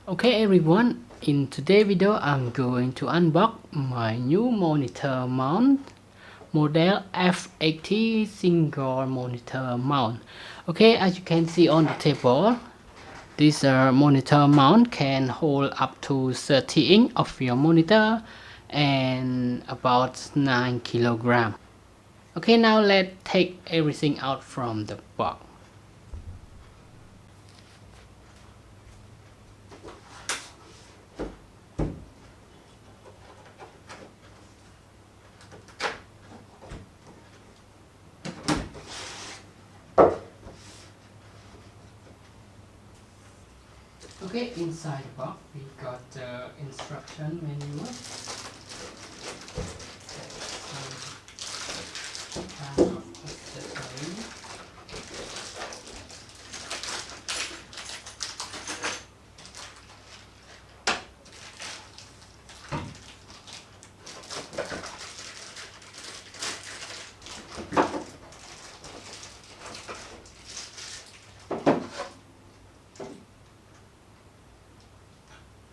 Okay everyone, in today's video I'm going to unbox my new monitor mount, Model F80 single monitor mount. Okay, as you can see on the table, this monitor mount can hold up to 30 inch of your monitor and about 9 kilogram. Okay, now let's take everything out from the box. Okay, inside the box we got the instruction manual, some kind of accessory,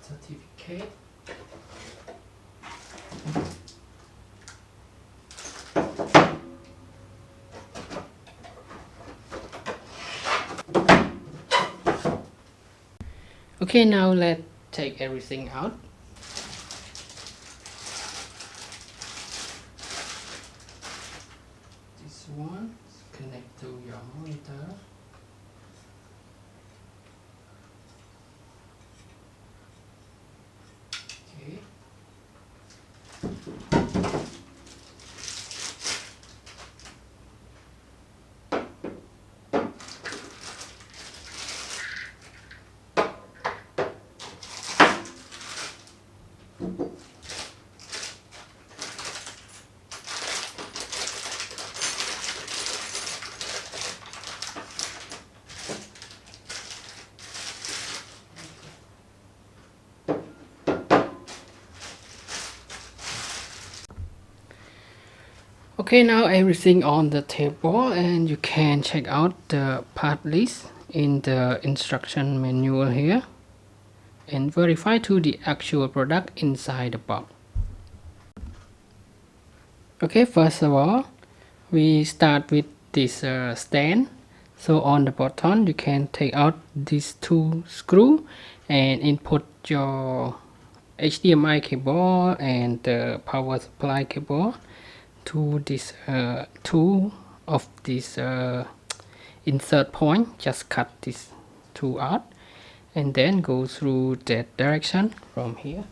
certificate, okay, now let's take everything out. This one connect to your monitor. Okay. Okay, now everything on the table, and you can check out the part list in the instruction manual here and verify to the actual product inside the box. Okay, first of all we start with this stand. So on the bottom you can take out these two screws and input your HDMI cable and the power supply cable to this two of this insert point. Just cut this two out and then go through that direction from here.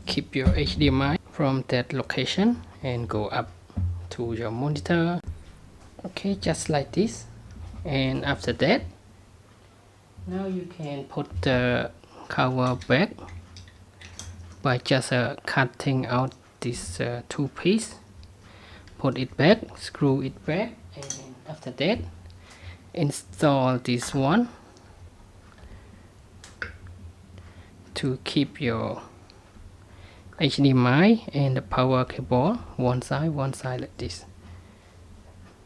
Keep your HDMI from that location and go up to your monitor. Okay, just like this. And after that, now you can put the cover back by just cutting out this two piece. Put it back, screw it back, and after that install this one to keep your HDMI and the power cable one side like this.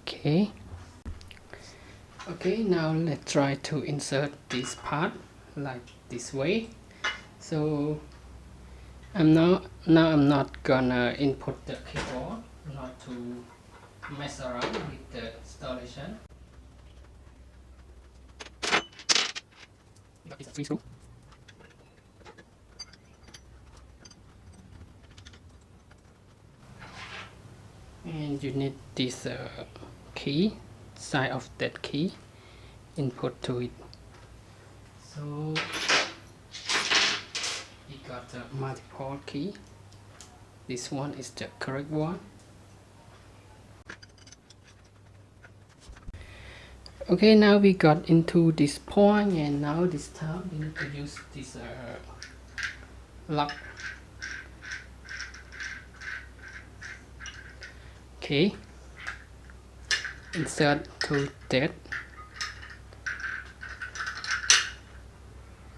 Okay, now let's try to insert this part like this way. So I'm not gonna input the cable, not to mess around with the installation. It's a 3 screw. And you need this key, side of that key, input to it. So we got a multiple key. This one is the correct one. Okay, now we got into this point, and now this time we need to use this lock. Okay, insert to that,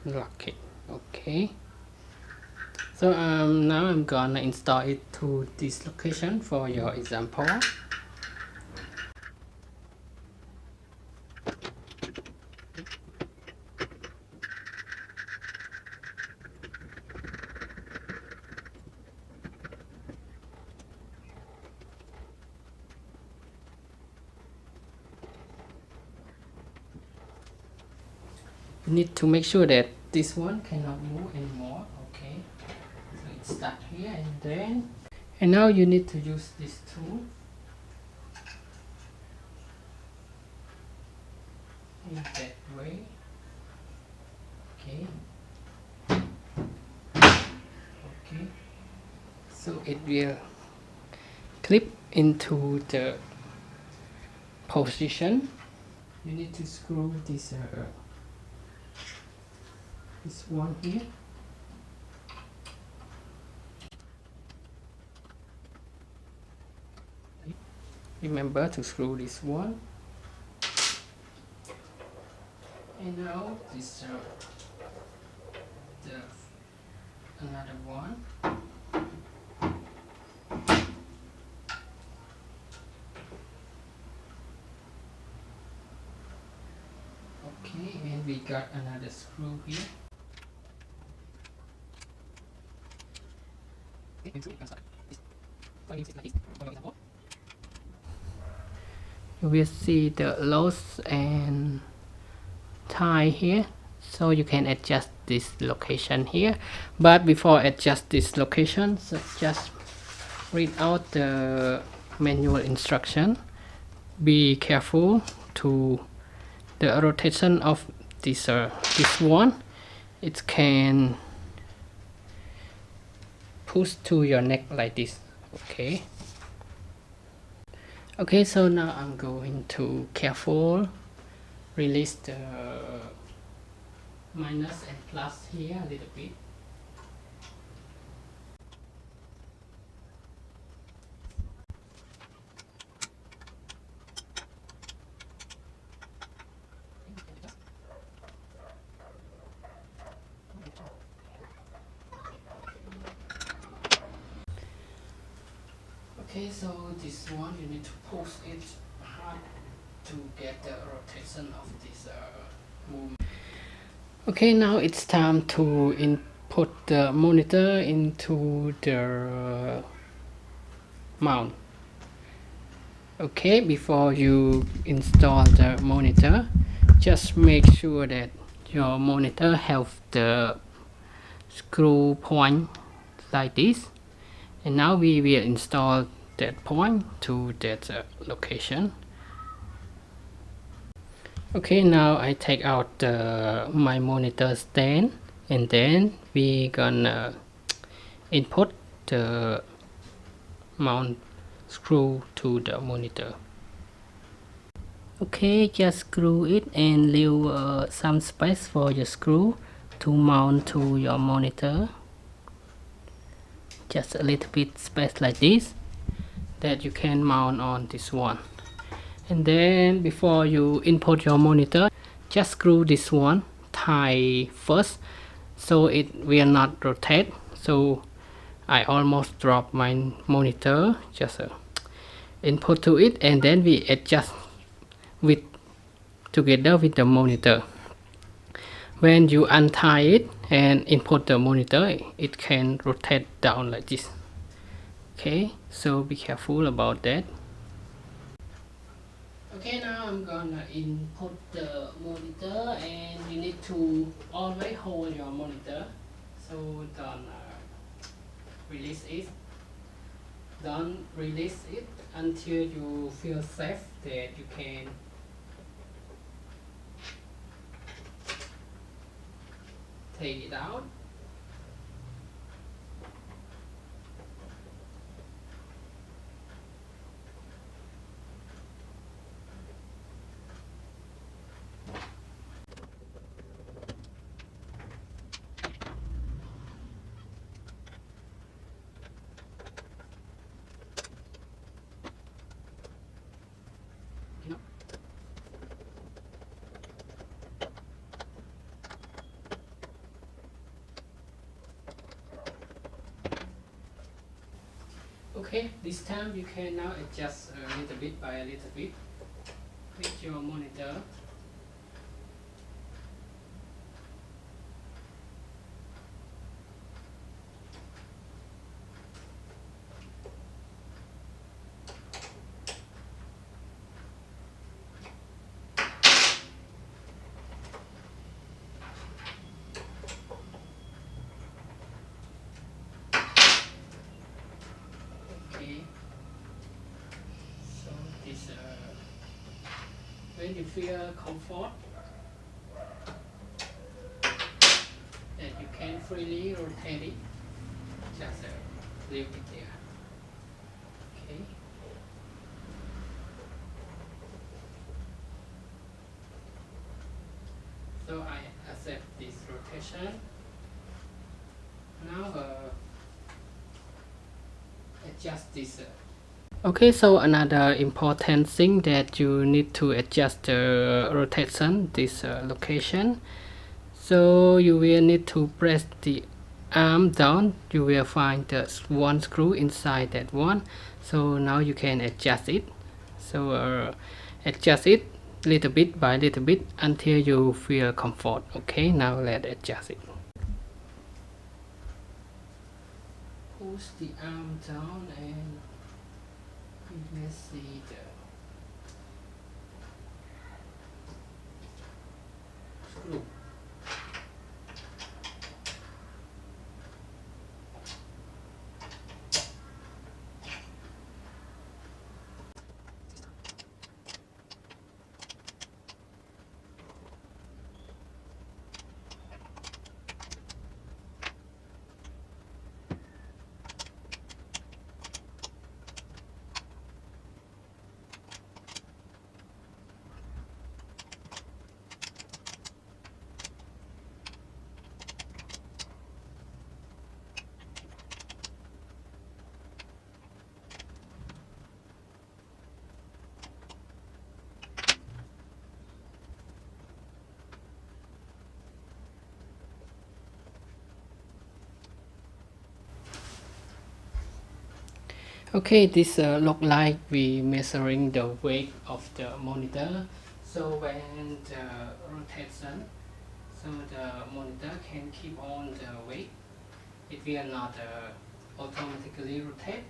lock it. Okay, so now I'm gonna install it to this location for your example. You need to make sure that this one cannot move anymore. Okay, so it's stuck here, and now you need to use this tool in that way. Okay, okay, so it will clip into the position. You need to screw this one here. Remember to screw this one. And now this another one. Okay, and we got another screw here. You will see the loss and tie here, so you can adjust this location here. But before adjust this location, so just read out the manual instruction. Be careful to the rotation of this one. It can push to your neck like this. Okay. Okay, so now I'm going to careful release the minus and plus here a little bit. Okay, so this one you need to push it hard to get the rotation of this movement. Okay, now it's time to input the monitor into the mount. Okay, before you install the monitor, just make sure that your monitor have the screw point like this. And now we will install that point to that location. Okay, now I take out my monitor stand, and then we gonna input the mount screw to the monitor. Okay, just screw it and leave some space for your screw to mount to your monitor. Just a little bit space like this that you can mount on this one. And then before you input your monitor, just screw this one tight first so it will not rotate. So I almost dropped my monitor. Just input to it, and then we adjust with together with the monitor. When you untie it and input the monitor, it can rotate down like this. Okay, so be careful about that. Okay, now I'm gonna input the monitor, and you need to always hold your monitor, so don't release it. Don't release it until you feel safe that you can take it out. Okay, this time you can now adjust a little bit by a little bit with your monitor. when you feel comfort that you can freely rotate it, just leave it there. Okay. So I accept this rotation. Now adjust this. Okay, so another important thing that you need to adjust the rotation, this location. So you will need to press the arm down. You will find the one screw inside that one. So now you can adjust it. So adjust it little bit by little bit until you feel comfort. Okay, now let's adjust it. Push the arm down and you will see the screw. Okay, this look like we measuring the weight of the monitor. So when the rotation, so the monitor can keep on the weight. It will not automatically rotate.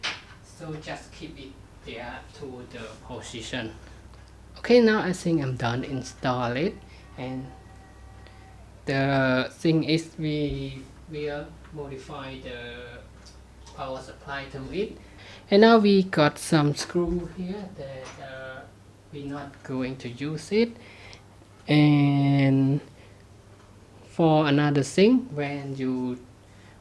So just keep it there to the position. Okay, now I think I'm done install it, and the thing is we will modify the power supply to it. And now we got some screw here that we're not going to use it. And for another thing, when you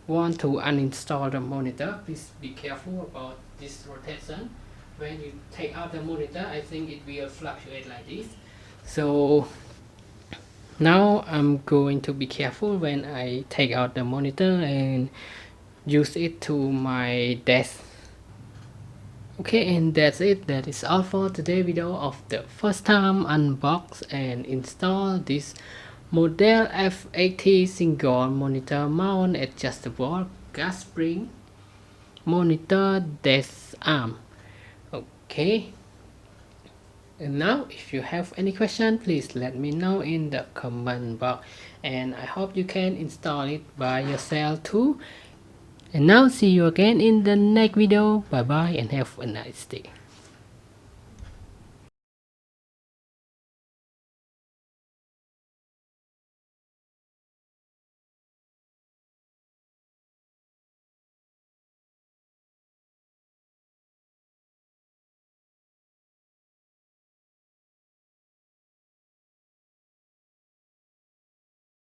want to uninstall the monitor, please be careful about this rotation. When you take out the monitor, I think it will fluctuate like this. So now I'm going to be careful when I take out the monitor and use it to my desk. Okay, and that's it. That is all for today's video of the first time unbox and install this Model F80 single monitor mount adjustable gas spring monitor desk arm. Okay, and now if you have any question, please let me know in the comment box, and I hope you can install it by yourself too. And now see you again in the next video. Bye bye and have a nice day.